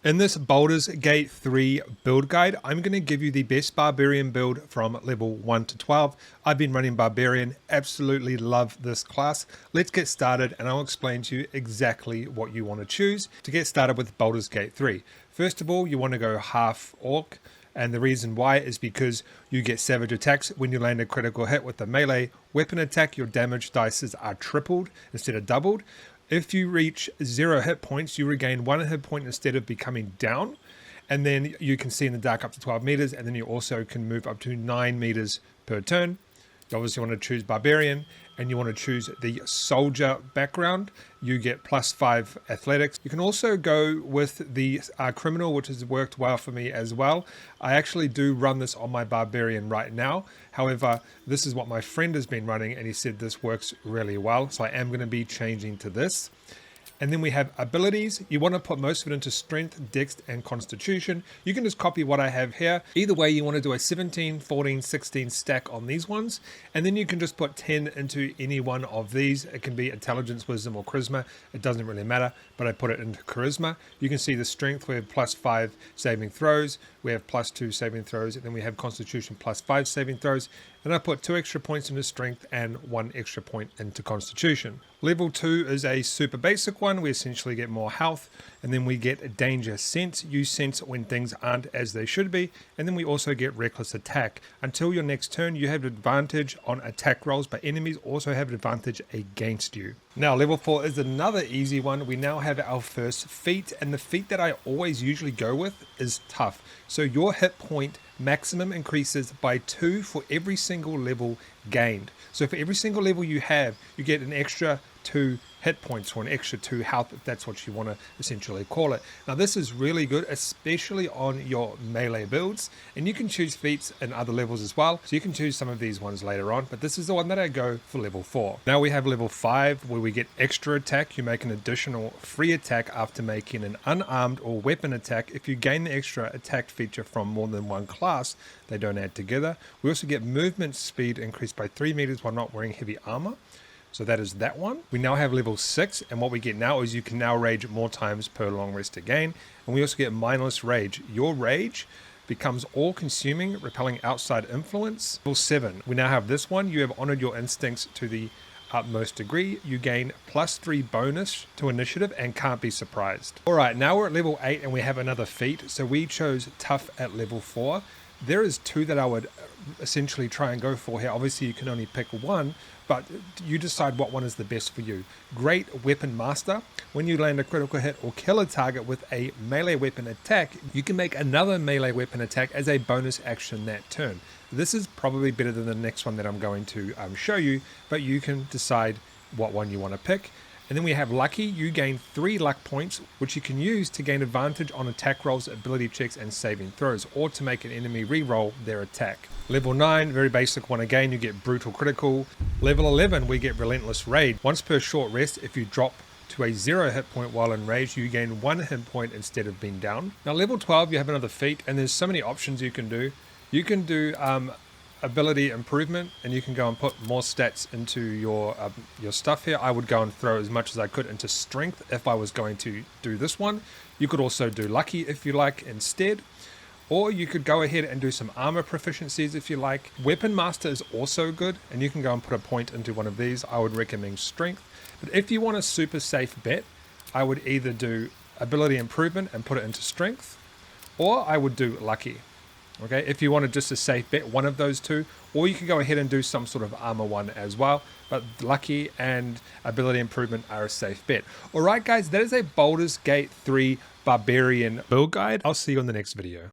In this Baldur's Gate 3 build guide, I'm going to give you the best Barbarian build from level 1 to 12. I've been running Barbarian, absolutely love this class. Let's get started and I'll explain to you exactly what you want to choose to get started with Baldur's Gate 3. First of all, you want to go half orc, and the reason why is because you get savage attacks when you land a critical hit with a melee weapon attack. Your damage dices are tripled instead of doubled. If you reach 0 hit points, you regain 1 hit point instead of becoming down. And then you can see in the dark up to 12 meters. And then you also can move up to 9 meters per turn. You obviously want to choose Barbarian and you want to choose the soldier background. You get +5 athletics. You can also go with the criminal, which has worked well for me as well. I actually do run this on my Barbarian right now. However, this is what my friend has been running and he said this works really well. So I am going to be changing to this. And then we have abilities. You want to put most of it into strength, dex, and constitution. You can just copy what I have here. Either way, you want to do a 17, 14, 16 stack on these ones. And then you can just put 10 into any one of these. It can be intelligence, wisdom, or charisma. It doesn't really matter, but I put it into charisma. You can see the strength. We have +5 saving throws. We have +2 saving throws. And then we have constitution +5 saving throws. And I put 2 extra points into strength and 1 extra point into constitution. Level 2 is a super basic one. We essentially get more health, and then we get danger sense. You sense when things aren't as they should be, and then we also get reckless attack. Until your next turn, you have advantage on attack rolls, but enemies also have advantage against you. Now, level 4 is another easy one. We now have our first feat, and the feat that I always usually go with is tough. So your hit point maximum increases by 2 for every single level gained. So for every single level you have, you get an extra 2 hit points or an extra 2 health, if that's what you want to essentially call it. Now this is really good, especially on your melee builds, and you can choose feats in other levels as well, so you can choose some of these ones later on, but this is the one that I go for level 4. Now we have level 5 where we get extra attack. You make an additional free attack after making an unarmed or weapon attack. If you gain the extra attack feature from more than one class, they don't add together. We also get movement speed increased by 3 meters while not wearing heavy armor. So that is that one. We now have level 6, and what we get now is you can now rage more times per long rest again. And we also get mindless rage. Your rage becomes all-consuming, repelling outside influence. Level 7, we now have this one. You have honored your instincts to the utmost degree. You gain +3 bonus to initiative and can't be surprised. Alright, now we're at level 8 and we have another feat. So we chose tough at level 4. There is 2 that I would essentially try and go for here. Obviously you can only pick one, but you decide what one is the best for you. Great Weapon Master. When you land a critical hit or kill a target with a melee weapon attack, you can make another melee weapon attack as a bonus action that turn. This is probably better than the next one that I'm going to show you, but you can decide what one you want to pick. And then we have Lucky. You gain 3 luck points, which you can use to gain advantage on attack rolls, ability checks, and saving throws, or to make an enemy re-roll their attack. Level 9, very basic one again, you get Brutal Critical. Level 11, we get Relentless Rage. Once per short rest, if you drop to a 0 hit point while in rage, you gain 1 hit point instead of being down. Now level 12, you have another feat, and there's so many options you can do. You can do ability improvement, and you can go and put more stats into your stuff here. I would go and throw as much as I could into strength if I was going to do this one. You could also do lucky if you like instead, or you could go ahead and do some armor proficiencies if you like. Weapon Master is also good, and you can go and put a point into one of these. I would recommend strength, but if you want a super safe bet, I would either do ability improvement and put it into strength, or I would do lucky. Okay, if you wanted just a safe bet, one of those 2, or you can go ahead and do some sort of armor one as well, but lucky and ability improvement are a safe bet. Alright guys, that is a Baldur's Gate 3 Barbarian build guide. I'll see you in the next video.